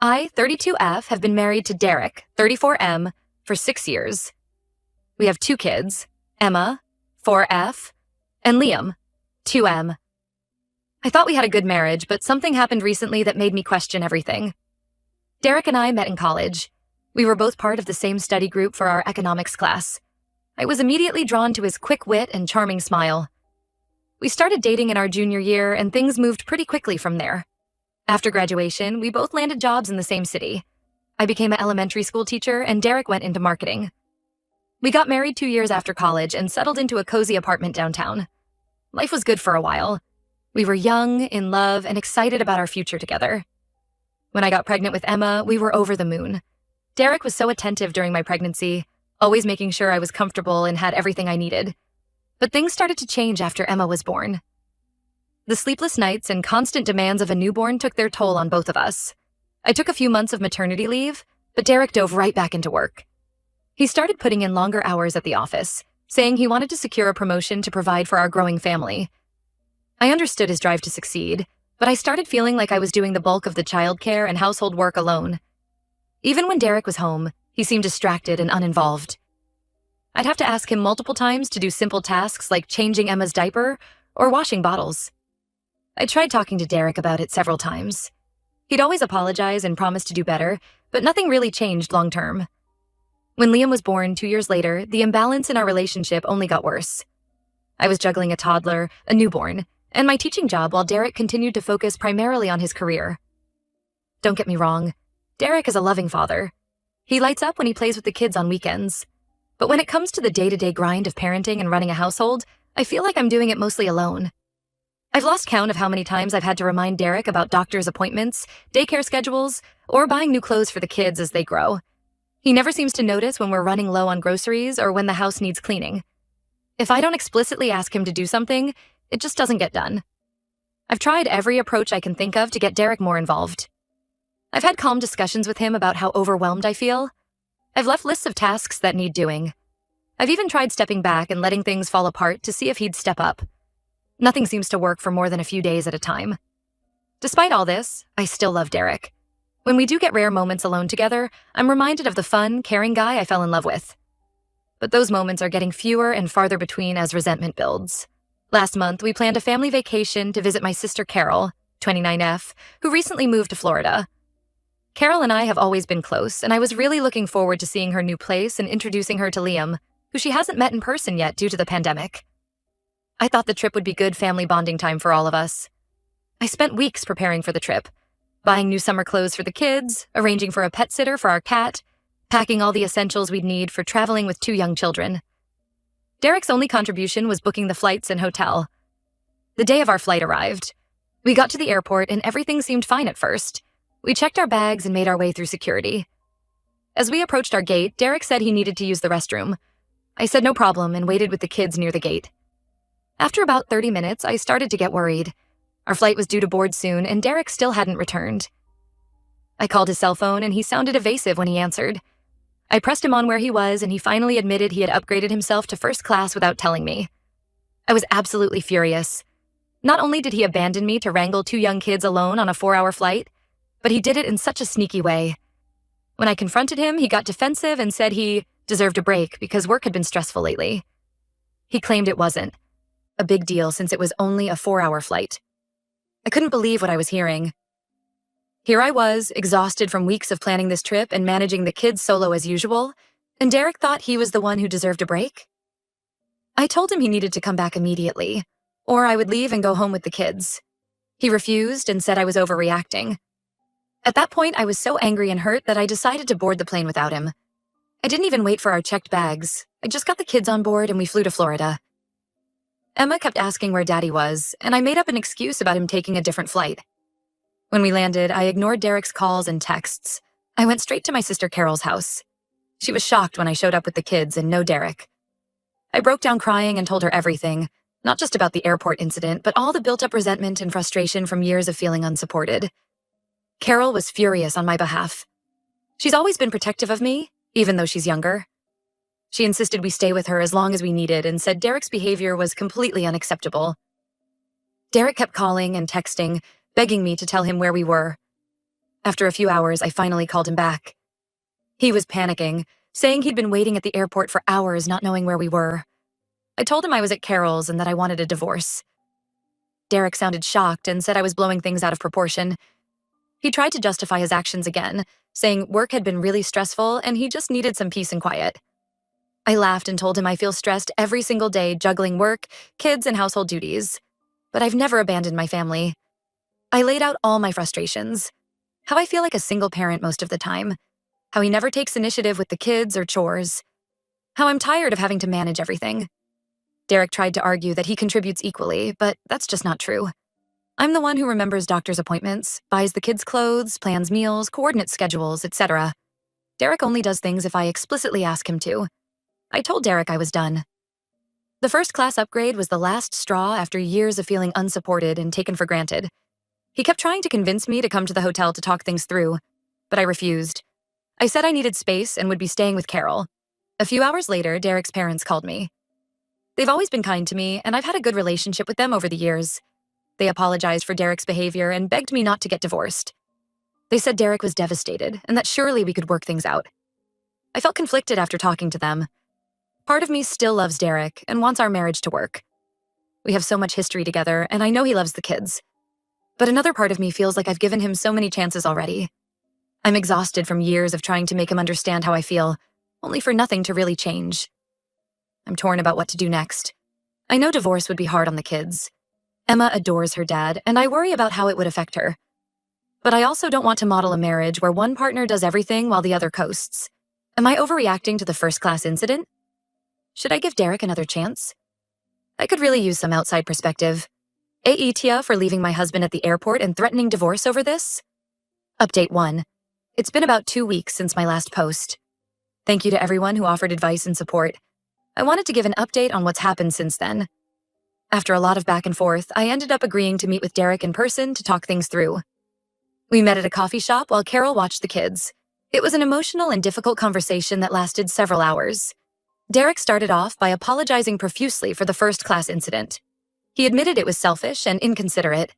I, 32F, have been married to Derek, 34M, for 6 years. We have 2 kids, Emma, 4F, and Liam, 2M. I thought we had a good marriage, but something happened recently that made me question everything. Derek and I met in college. We were both part of the same study group for our economics class. I was immediately drawn to his quick wit and charming smile. We started dating in our junior year, and things moved pretty quickly from there. After graduation, we both landed jobs in the same city. I became an elementary school teacher, and Derek went into marketing. We got married 2 years after college and settled into a cozy apartment downtown. Life was good for a while. We were young, in love, and excited about our future together. When I got pregnant with Emma, we were over the moon. Derek was so attentive during my pregnancy, always making sure I was comfortable and had everything I needed. But things started to change after Emma was born. The sleepless nights and constant demands of a newborn took their toll on both of us. I took a few months of maternity leave, but Derek dove right back into work. He started putting in longer hours at the office, saying he wanted to secure a promotion to provide for our growing family. I understood his drive to succeed, but I started feeling like I was doing the bulk of the childcare and household work alone. Even when Derek was home, he seemed distracted and uninvolved. I'd have to ask him multiple times to do simple tasks like changing Emma's diaper or washing bottles. I tried talking to Derek about it several times. He'd always apologize and promise to do better, but nothing really changed long term. When Liam was born 2 years later, the imbalance in our relationship only got worse. I was juggling a toddler, a newborn, and my teaching job while Derek continued to focus primarily on his career. Don't get me wrong, Derek is a loving father. He lights up when he plays with the kids on weekends. But when it comes to the day-to-day grind of parenting and running a household, I feel like I'm doing it mostly alone. I've lost count of how many times I've had to remind Derek about doctor's appointments, daycare schedules, or buying new clothes for the kids as they grow. He never seems to notice when we're running low on groceries or when the house needs cleaning. If I don't explicitly ask him to do something, it just doesn't get done. I've tried every approach I can think of to get Derek more involved. I've had calm discussions with him about how overwhelmed I feel. I've left lists of tasks that need doing. I've even tried stepping back and letting things fall apart to see if he'd step up. Nothing seems to work for more than a few days at a time. Despite all this, I still love Derek. When we do get rare moments alone together, I'm reminded of the fun, caring guy I fell in love with. But those moments are getting fewer and farther between as resentment builds. Last month, we planned a family vacation to visit my sister Carol, 29F, who recently moved to Florida. Carol and I have always been close, and I was really looking forward to seeing her new place and introducing her to Liam, who she hasn't met in person yet due to the pandemic. I thought the trip would be good family bonding time for all of us. I spent weeks preparing for the trip, buying new summer clothes for the kids, arranging for a pet sitter for our cat, packing all the essentials we'd need for traveling with 2 young children. Derek's only contribution was booking the flights and hotel. The day of our flight arrived. We got to the airport and everything seemed fine at first. We checked our bags and made our way through security. As we approached our gate, Derek said he needed to use the restroom. I said no problem and waited with the kids near the gate. After about 30 minutes, I started to get worried. Our flight was due to board soon, and Derek still hadn't returned. I called his cell phone, and he sounded evasive when he answered. I pressed him on where he was, and he finally admitted he had upgraded himself to first class without telling me. I was absolutely furious. Not only did he abandon me to wrangle 2 young kids alone on a 4-hour flight, but he did it in such a sneaky way. When I confronted him, he got defensive and said he deserved a break because work had been stressful lately. He claimed it wasn't. A big deal since it was only a 4-hour flight. I couldn't believe what I was hearing. Here I was, exhausted from weeks of planning this trip and managing the kids solo as usual, and Derek thought he was the one who deserved a break? I told him he needed to come back immediately, or I would leave and go home with the kids. He refused and said I was overreacting. At that point, I was so angry and hurt that I decided to board the plane without him. I didn't even wait for our checked bags. I just got the kids on board and we flew to Florida. Emma kept asking where Daddy was, and I made up an excuse about him taking a different flight. When we landed, I ignored Derek's calls and texts. I went straight to my sister Carol's house. She was shocked when I showed up with the kids and no Derek. I broke down crying and told her everything, not just about the airport incident, but all the built-up resentment and frustration from years of feeling unsupported. Carol was furious on my behalf. She's always been protective of me, even though she's younger. She insisted we stay with her as long as we needed and said Derek's behavior was completely unacceptable. Derek kept calling and texting, begging me to tell him where we were. After a few hours, I finally called him back. He was panicking, saying he'd been waiting at the airport for hours, not knowing where we were. I told him I was at Carol's and that I wanted a divorce. Derek sounded shocked and said I was blowing things out of proportion. He tried to justify his actions again, saying work had been really stressful and he just needed some peace and quiet. I laughed and told him I feel stressed every single day juggling work, kids, and household duties. But I've never abandoned my family. I laid out all my frustrations. How I feel like a single parent most of the time. How he never takes initiative with the kids or chores. How I'm tired of having to manage everything. Derek tried to argue that he contributes equally, but that's just not true. I'm the one who remembers doctor's appointments, buys the kids' clothes, plans meals, coordinates schedules, etc. Derek only does things if I explicitly ask him to. I told Derek I was done. The first class upgrade was the last straw after years of feeling unsupported and taken for granted. He kept trying to convince me to come to the hotel to talk things through, but I refused. I said I needed space and would be staying with Carol. A few hours later, Derek's parents called me. They've always been kind to me, and I've had a good relationship with them over the years. They apologized for Derek's behavior and begged me not to get divorced. They said Derek was devastated and that surely we could work things out. I felt conflicted after talking to them. Part of me still loves Derek and wants our marriage to work. We have so much history together, and I know he loves the kids. But another part of me feels like I've given him so many chances already. I'm exhausted from years of trying to make him understand how I feel, only for nothing to really change. I'm torn about what to do next. I know divorce would be hard on the kids. Emma adores her dad, and I worry about how it would affect her. But I also don't want to model a marriage where one partner does everything while the other coasts. Am I overreacting to the first-class incident? Should I give Derek another chance? I could really use some outside perspective. Tia for leaving my husband at the airport and threatening divorce over this? Update 1. It's been about 2 weeks since my last post. Thank you to everyone who offered advice and support. I wanted to give an update on what's happened since then. After a lot of back and forth, I ended up agreeing to meet with Derek in person to talk things through. We met at a coffee shop while Carol watched the kids. It was an emotional and difficult conversation that lasted several hours. Derek started off by apologizing profusely for the first-class incident. He admitted it was selfish and inconsiderate.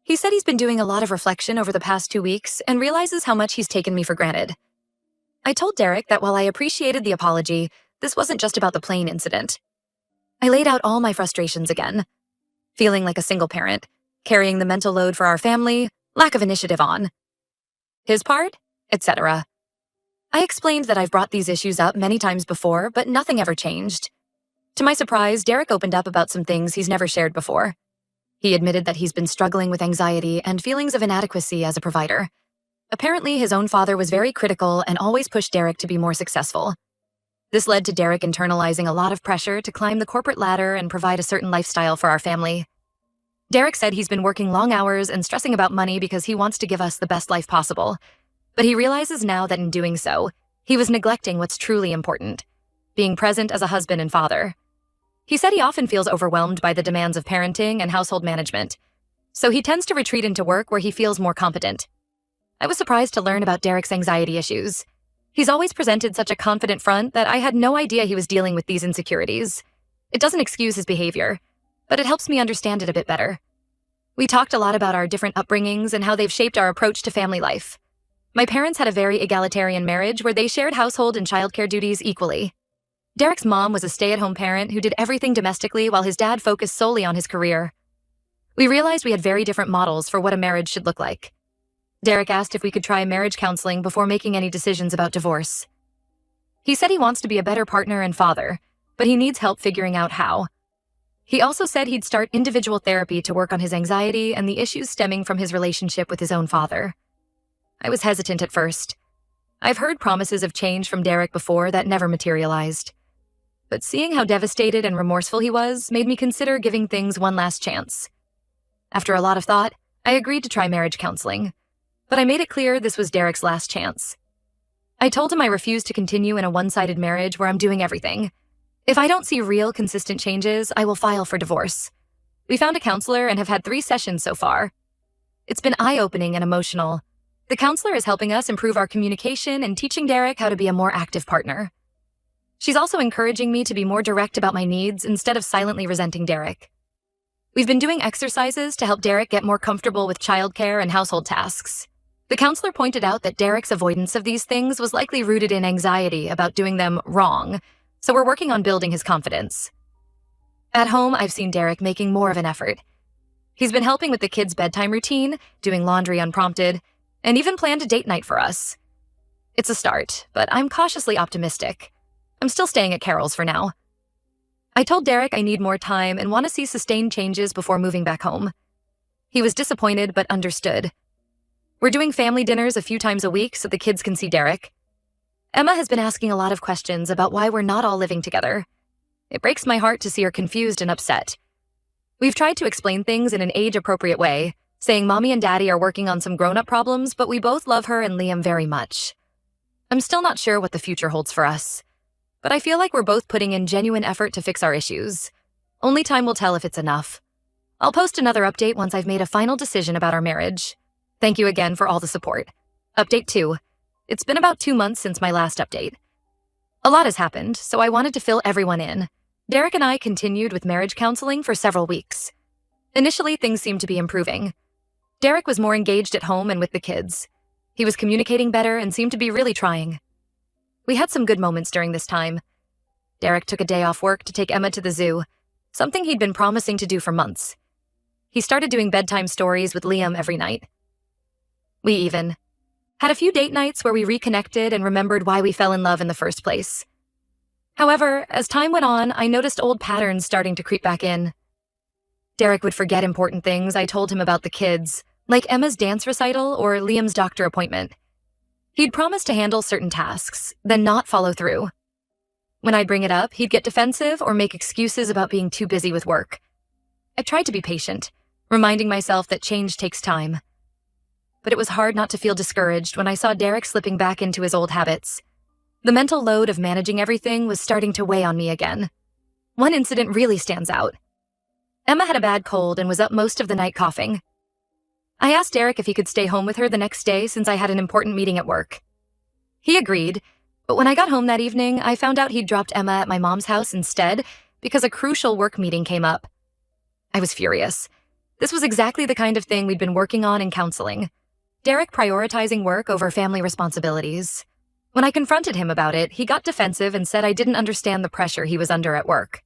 He said he's been doing a lot of reflection over the past 2 weeks and realizes how much he's taken me for granted. I told Derek that while I appreciated the apology, this wasn't just about the plane incident. I laid out all my frustrations again. Feeling like a single parent, carrying the mental load for our family, lack of initiative on his part, etc. I explained that I've brought these issues up many times before, but nothing ever changed. To my surprise, Derek opened up about some things he's never shared before. He admitted that he's been struggling with anxiety and feelings of inadequacy as a provider. Apparently, his own father was very critical and always pushed Derek to be more successful. This led to Derek internalizing a lot of pressure to climb the corporate ladder and provide a certain lifestyle for our family. Derek said he's been working long hours and stressing about money because he wants to give us the best life possible. But he realizes now that in doing so, he was neglecting what's truly important, being present as a husband and father. He said he often feels overwhelmed by the demands of parenting and household management, so he tends to retreat into work where he feels more competent. I was surprised to learn about Derek's anxiety issues. He's always presented such a confident front that I had no idea he was dealing with these insecurities. It doesn't excuse his behavior, but it helps me understand it a bit better. We talked a lot about our different upbringings and how they've shaped our approach to family life. My parents had a very egalitarian marriage where they shared household and childcare duties equally. Derek's mom was a stay-at-home parent who did everything domestically while his dad focused solely on his career. We realized we had very different models for what a marriage should look like. Derek asked if we could try marriage counseling before making any decisions about divorce. He said he wants to be a better partner and father, but he needs help figuring out how. He also said he'd start individual therapy to work on his anxiety and the issues stemming from his relationship with his own father. I was hesitant at first. I've heard promises of change from Derek before that never materialized. But seeing how devastated and remorseful he was made me consider giving things one last chance. After a lot of thought, I agreed to try marriage counseling, but I made it clear this was Derek's last chance. I told him I refuse to continue in a one-sided marriage where I'm doing everything. If I don't see real, consistent changes, I will file for divorce. We found a counselor and have had 3 sessions so far. It's been eye-opening and emotional. The counselor is helping us improve our communication and teaching Derek how to be a more active partner. She's also encouraging me to be more direct about my needs instead of silently resenting Derek. We've been doing exercises to help Derek get more comfortable with childcare and household tasks. The counselor pointed out that Derek's avoidance of these things was likely rooted in anxiety about doing them wrong, so we're working on building his confidence. At home, I've seen Derek making more of an effort. He's been helping with the kids' bedtime routine, doing laundry unprompted, and even planned a date night for us. It's a start, but I'm cautiously optimistic. I'm still staying at Carol's for now. I told Derek I need more time and want to see sustained changes before moving back home. He was disappointed but understood. We're doing family dinners a few times a week so the kids can see Derek. Emma has been asking a lot of questions about why we're not all living together. It breaks my heart to see her confused and upset. We've tried to explain things in an age-appropriate way, saying Mommy and Daddy are working on some grown-up problems, but we both love her and Liam very much. I'm still not sure what the future holds for us, but I feel like we're both putting in genuine effort to fix our issues. Only time will tell if it's enough. I'll post another update once I've made a final decision about our marriage. Thank you again for all the support. Update 2. It's been about 2 months since my last update. A lot has happened, so I wanted to fill everyone in. Derek and I continued with marriage counseling for several weeks. Initially, things seemed to be improving. Derek was more engaged at home and with the kids. He was communicating better and seemed to be really trying. We had some good moments during this time. Derek took a day off work to take Emma to the zoo, something he'd been promising to do for months. He started doing bedtime stories with Liam every night. We even had a few date nights where we reconnected and remembered why we fell in love in the first place. However, as time went on, I noticed old patterns starting to creep back in. Derek would forget important things I told him about the kids, like Emma's dance recital or Liam's doctor appointment. He'd promise to handle certain tasks, then not follow through. When I'd bring it up, he'd get defensive or make excuses about being too busy with work. I tried to be patient, reminding myself that change takes time. But it was hard not to feel discouraged when I saw Derek slipping back into his old habits. The mental load of managing everything was starting to weigh on me again. One incident really stands out. Emma had a bad cold and was up most of the night coughing. I asked Derek if he could stay home with her the next day since I had an important meeting at work. He agreed, but when I got home that evening, I found out he'd dropped Emma at my mom's house instead because a crucial work meeting came up. I was furious. This was exactly the kind of thing we'd been working on in counseling. Derek prioritizing work over family responsibilities. When I confronted him about it, he got defensive and said I didn't understand the pressure he was under at work.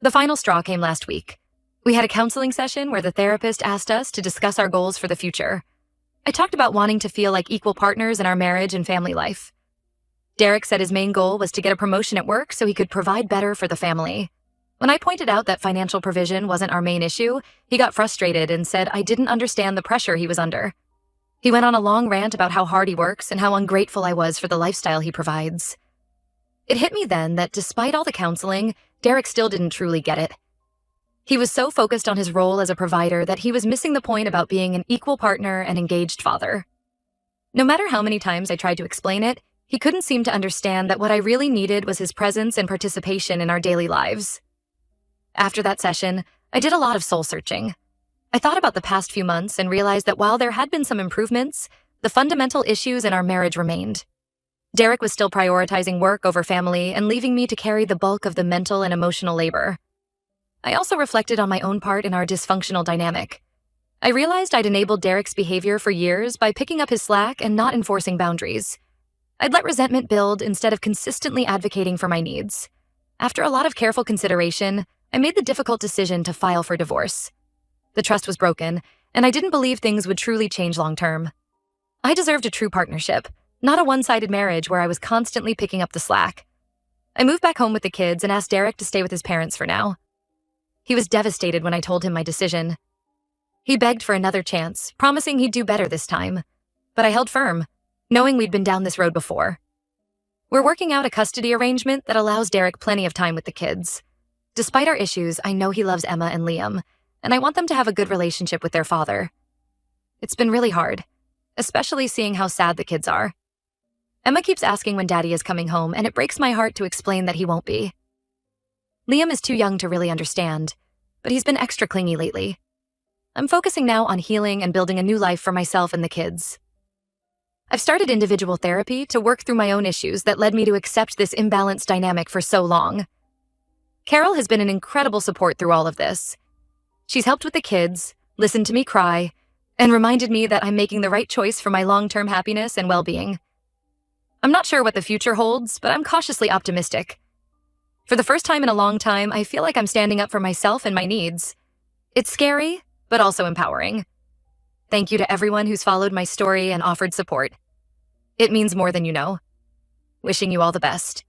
The final straw came last week. We had a counseling session where the therapist asked us to discuss our goals for the future. I talked about wanting to feel like equal partners in our marriage and family life. Derek said his main goal was to get a promotion at work so he could provide better for the family. When I pointed out that financial provision wasn't our main issue, he got frustrated and said I didn't understand the pressure he was under. He went on a long rant about how hard he works and how ungrateful I was for the lifestyle he provides. It hit me then that despite all the counseling, Derek still didn't truly get it. He was so focused on his role as a provider that he was missing the point about being an equal partner and engaged father. No matter how many times I tried to explain it, he couldn't seem to understand that what I really needed was his presence and participation in our daily lives. After that session, I did a lot of soul-searching. I thought about the past few months and realized that while there had been some improvements, the fundamental issues in our marriage remained. Derek was still prioritizing work over family and leaving me to carry the bulk of the mental and emotional labor. I also reflected on my own part in our dysfunctional dynamic. I realized I'd enabled Derek's behavior for years by picking up his slack and not enforcing boundaries. I'd let resentment build instead of consistently advocating for my needs. After a lot of careful consideration, I made the difficult decision to file for divorce. The trust was broken, and I didn't believe things would truly change long-term. I deserved a true partnership, not a one-sided marriage where I was constantly picking up the slack. I moved back home with the kids and asked Derek to stay with his parents for now. He was devastated when I told him my decision. He begged for another chance, promising he'd do better this time. But I held firm, knowing we'd been down this road before. We're working out a custody arrangement that allows Derek plenty of time with the kids. Despite our issues, I know he loves Emma and Liam, and I want them to have a good relationship with their father. It's been really hard, especially seeing how sad the kids are. Emma keeps asking when Daddy is coming home, and it breaks my heart to explain that he won't be. Liam is too young to really understand, but he's been extra clingy lately. I'm focusing now on healing and building a new life for myself and the kids. I've started individual therapy to work through my own issues that led me to accept this imbalanced dynamic for so long. Carol has been an incredible support through all of this. She's helped with the kids, listened to me cry, and reminded me that I'm making the right choice for my long-term happiness and well-being. I'm not sure what the future holds, but I'm cautiously optimistic. For the first time in a long time, I feel like I'm standing up for myself and my needs. It's scary, but also empowering. Thank you to everyone who's followed my story and offered support. It means more than you know. Wishing you all the best.